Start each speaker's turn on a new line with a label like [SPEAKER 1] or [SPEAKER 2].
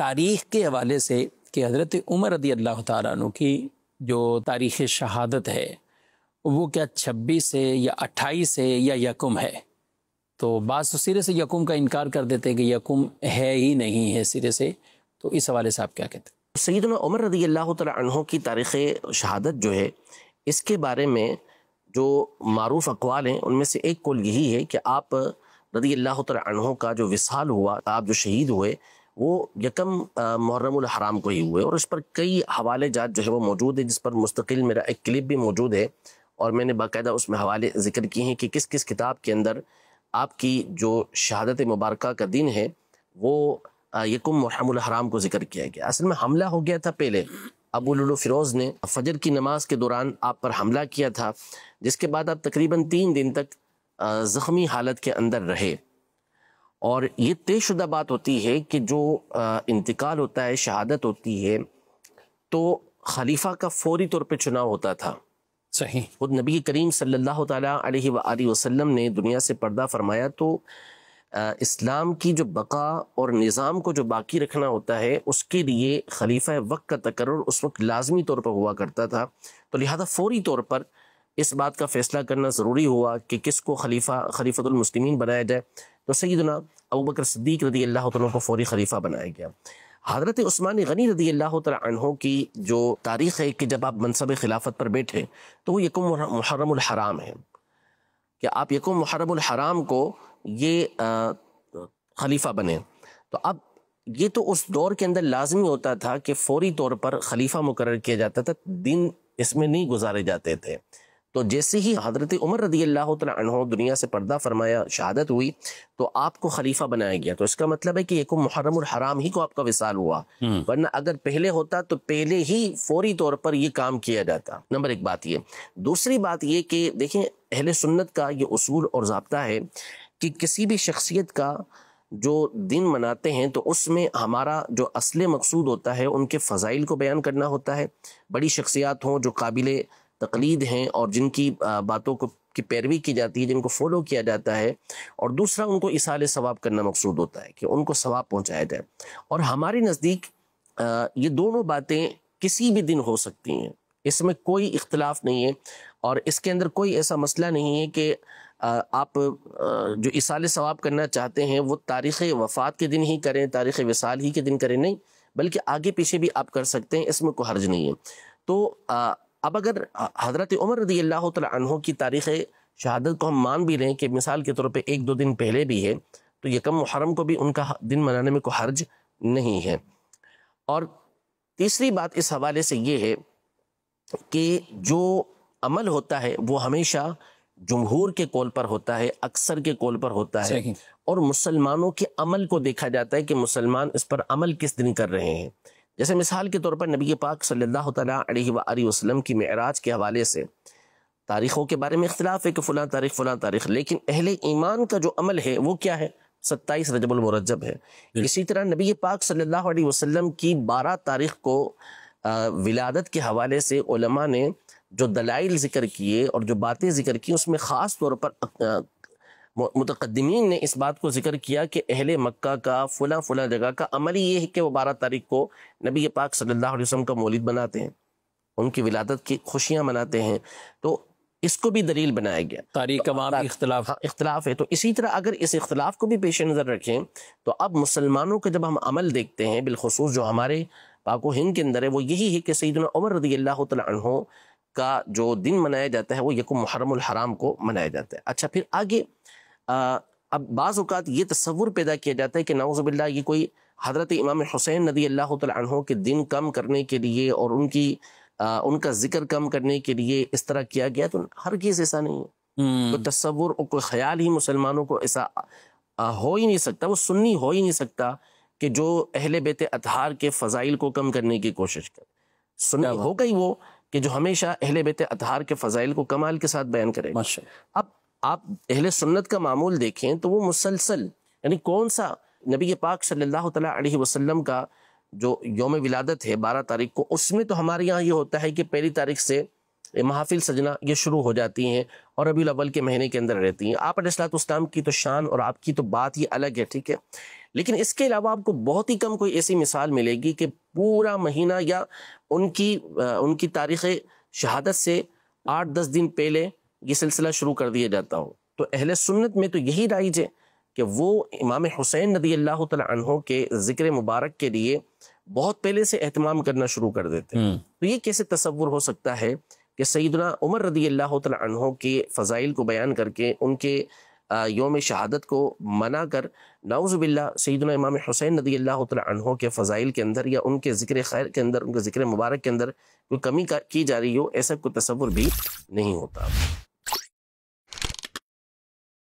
[SPEAKER 1] تاریخ کے حوالے سے کہ حضرت عمر رضی اللہ تعالیٰ عنہ کی جو تاریخ شہادت ہے وہ کیا 26 ہے یا 28 ہے یا یکم ہے؟ تو بعض سرے سے یکم کا انکار کر دیتے ہیں کہ یکم ہے ہی نہیں ہے سرے سے، تو اس حوالے سے آپ کیا کہتے ہیں؟
[SPEAKER 2] سیدنا عمر رضی اللہ تعالیٰ عنہ کی تاریخ شہادت جو ہے، اس کے بارے میں جو معروف اقوال ہیں ان میں سے ایک قول یہی ہے کہ آپ رضی اللہ تعالیٰ عنہ کا جو وصال ہوا، آپ جو شہید ہوئے، وہ یکم محرم الحرام کو ہی ہوئے، اور اس پر کئی حوالے جات جو ہے وہ موجود ہے، جس پر مستقل میرا ایک کلپ بھی موجود ہے، اور میں نے باقاعدہ اس میں حوالے ذکر کیے ہیں کہ کس کس کتاب کے اندر آپ کی جو شہادت مبارکہ کا دن ہے وہ یکم محرم الحرام کو ذکر کیا گیا۔ اصل میں حملہ ہو گیا تھا پہلے، ابو لولو فیروز نے فجر کی نماز کے دوران آپ پر حملہ کیا تھا، جس کے بعد آپ تقریباً 3 دن تک زخمی حالت کے اندر رہے، اور یہ طے شدہ بات ہوتی ہے کہ جو انتقال ہوتا ہے، شہادت ہوتی ہے، تو خلیفہ کا فوری طور پہ چناؤ ہوتا تھا۔
[SPEAKER 1] صحیح،
[SPEAKER 2] خود نبی کریم صلی اللہ تعالیٰ علیہ وآلہ وسلم نے دنیا سے پردہ فرمایا تو اسلام کی جو بقا اور نظام کو جو باقی رکھنا ہوتا ہے، اس کے لیے خلیفہ وقت کا تقرر اس وقت لازمی طور پر ہوا کرتا تھا، تو لہذا فوری طور پر اس بات کا فیصلہ کرنا ضروری ہوا کہ کس کو خلیفۃ المسلمین بنایا جائے، تو سیدنا ابوبکر صدیق رضی اللہ عنہ کو فوری خلیفہ بنایا گیا۔ حضرت عثمان غنی رضی اللہ تعالیٰ عنہ کی جو تاریخ ہے کہ جب آپ منصب خلافت پر بیٹھے تو وہ یکم محرم الحرام ہے، کہ آپ یکم محرم الحرام کو یہ خلیفہ بنے۔ تو اب یہ تو اس دور کے اندر لازمی ہوتا تھا کہ فوری طور پر خلیفہ مقرر کیا جاتا تھا، دن اس میں نہیں گزارے جاتے تھے۔ تو جیسے ہی حضرت عمر رضی اللہ تعالیٰ عنہ دنیا سے پردہ فرمایا، شہادت ہوئی، تو آپ کو خلیفہ بنایا گیا، تو اس کا مطلب ہے کہ یکم محرم الحرام ہی کو آپ کا وصال ہوا، ورنہ اگر پہلے ہوتا تو پہلے ہی فوری طور پر یہ کام کیا جاتا۔ نمبر 1 بات یہ۔ دوسری بات یہ کہ دیکھیں، اہل سنت کا یہ اصول اور ضابطہ ہے کہ کسی بھی شخصیت کا جو دن مناتے ہیں تو اس میں ہمارا جو اصل مقصود ہوتا ہے ان کے فضائل کو بیان کرنا ہوتا ہے، بڑی شخصیات ہوں جو قابل تقلید ہیں اور جن کی باتوں کی پیروی کی جاتی ہے، جن کو فالو کیا جاتا ہے، اور دوسرا ان کو ایصال ثواب کرنا مقصود ہوتا ہے کہ ان کو ثواب پہنچایا جائے، اور ہمارے نزدیک یہ دونوں باتیں کسی بھی دن ہو سکتی ہیں، اس میں کوئی اختلاف نہیں ہے، اور اس کے اندر کوئی ایسا مسئلہ نہیں ہے کہ آپ جو ایصال ثواب کرنا چاہتے ہیں وہ تاریخ وفات کے دن ہی کریں، تاریخ وصال ہی کے دن کریں، نہیں، بلکہ آگے پیچھے بھی آپ کر سکتے ہیں، اس میں کوئی حرج نہیں ہے۔ تو اب اگر حضرت عمر رضی اللہ تعالیٰ عنہ کی تاریخ شہادت کو ہم مان بھی لیں کہ مثال کے طور پہ 1-2 دن پہلے بھی ہے، تو یکم محرم کو بھی ان کا دن منانے میں کوئی حرج نہیں ہے۔ اور تیسری بات اس حوالے سے یہ ہے کہ جو عمل ہوتا ہے وہ ہمیشہ جمہور کے قول پر ہوتا ہے، اکثر کے قول پر ہوتا ہے، اور مسلمانوں کے عمل کو دیکھا جاتا ہے کہ مسلمان اس پر عمل کس دن کر رہے ہیں۔ جیسے مثال کے طور پر نبی پاک صلی اللہ تعالیٰ علیہ وآلہ وسلم کی معراج کے حوالے سے تاریخوں کے بارے میں اختلاف ہے کہ فلاں تاریخ فلاں تاریخ، لیکن اہل ایمان کا جو عمل ہے وہ کیا ہے؟ 27 رجب المرجب ہے۔ اسی طرح نبی پاک صلی اللہ علیہ وسلم کی 12 تاریخ کو ولادت کے حوالے سے علماء نے جو دلائل ذکر کیے اور جو باتیں ذکر کی، اس میں خاص طور پر متقدمین نے اس بات کو ذکر کیا کہ اہل مکہ کا فلاں فلاں جگہ کا عمل یہ ہے کہ وہ 12 تاریخ کو نبی پاک صلی اللہ علیہ وسلم کا مولد بناتے ہیں، ان کی ولادت کی خوشیاں مناتے ہیں، تو اس کو بھی دلیل بنایا گیا۔
[SPEAKER 1] تاریخ کا وہاں
[SPEAKER 2] اختلاف ہے، تو اسی طرح اگر اس اختلاف کو بھی پیش نظر رکھیں تو اب مسلمانوں کا جب ہم عمل دیکھتے ہیں، بالخصوص جو ہمارے پاک و ہند کے اندر ہے، وہ یہی ہے کہ سیدنا عمر رضی اللہ تعالیٰ عنہ کا جو دن منایا جاتا ہے وہ یکم محرم الحرام کو منایا جاتا ہے۔ اچھا، پھر آگے اب بعض اوقات یہ تصور پیدا کیا جاتا ہے کہ نعوذ باللہ یہ کوئی حضرت امام حسین رضی اللہ تعالیٰ عنہ کے دن کم کرنے کے لیے اور ان کا ذکر کم کرنے کے لیے اس طرح کیا گیا، تو ہرگز ایسا نہیں ہے۔ کوئی تصور اور کوئی خیال ہی مسلمانوں کو ایسا ہو ہی نہیں سکتا، وہ سنی ہو ہی نہیں سکتا کہ جو اہل بیت اطہار کے فضائل کو کم کرنے کی کوشش کرے۔ سنی ہو گئی وہ کہ جو ہمیشہ اہل بیت اطہار کے فضائل کو کمال کے ساتھ بیان کرے۔ اب آپ اہل سنت کا معمول دیکھیں تو وہ مسلسل، یعنی کون سا نبی پاک صلی اللہ تعالیٰ علیہ وسلم کا جو یوم ولادت ہے 12 تاریخ کو، اس میں تو ہمارے یہاں یہ ہوتا ہے کہ 1 تاریخ سے محافل سجنا یہ شروع ہو جاتی ہیں اور ربیع الاول کے مہینے کے اندر رہتی ہیں۔ آپ علیہ الصلوۃ والسلام کی تو شان اور آپ کی تو بات ہی الگ ہے، ٹھیک ہے، لیکن اس کے علاوہ آپ کو بہت ہی کم کوئی ایسی مثال ملے گی کہ پورا مہینہ یا ان کی تاریخ شہادت سے 8-10 دن پہلے یہ سلسلہ شروع کر دیا جاتا ہو۔ تو اہل سنت میں تو یہی رائج ہے کہ وہ امام حسین رضی اللہ تعالی عنہ کے ذکر مبارک کے لیے بہت پہلے سے اہتمام کرنا شروع کر دیتے ہیں۔ تو یہ کیسے تصور ہو سکتا ہے کہ سیدنا عمر رضی اللہ تعالی عنہ کے فضائل کو بیان کر کے ان کے یوم شہادت کو منا کر نعوذ باللہ سیدنا امام حسین رضی اللہ تعالی عنہ کے فضائل کے اندر یا ان کے ذکر خیر کے اندر، ان کے ذکر مبارک کے اندر کوئی کمی کی جا رہی ہو، ایسا کوئی تصور بھی نہیں ہوتا۔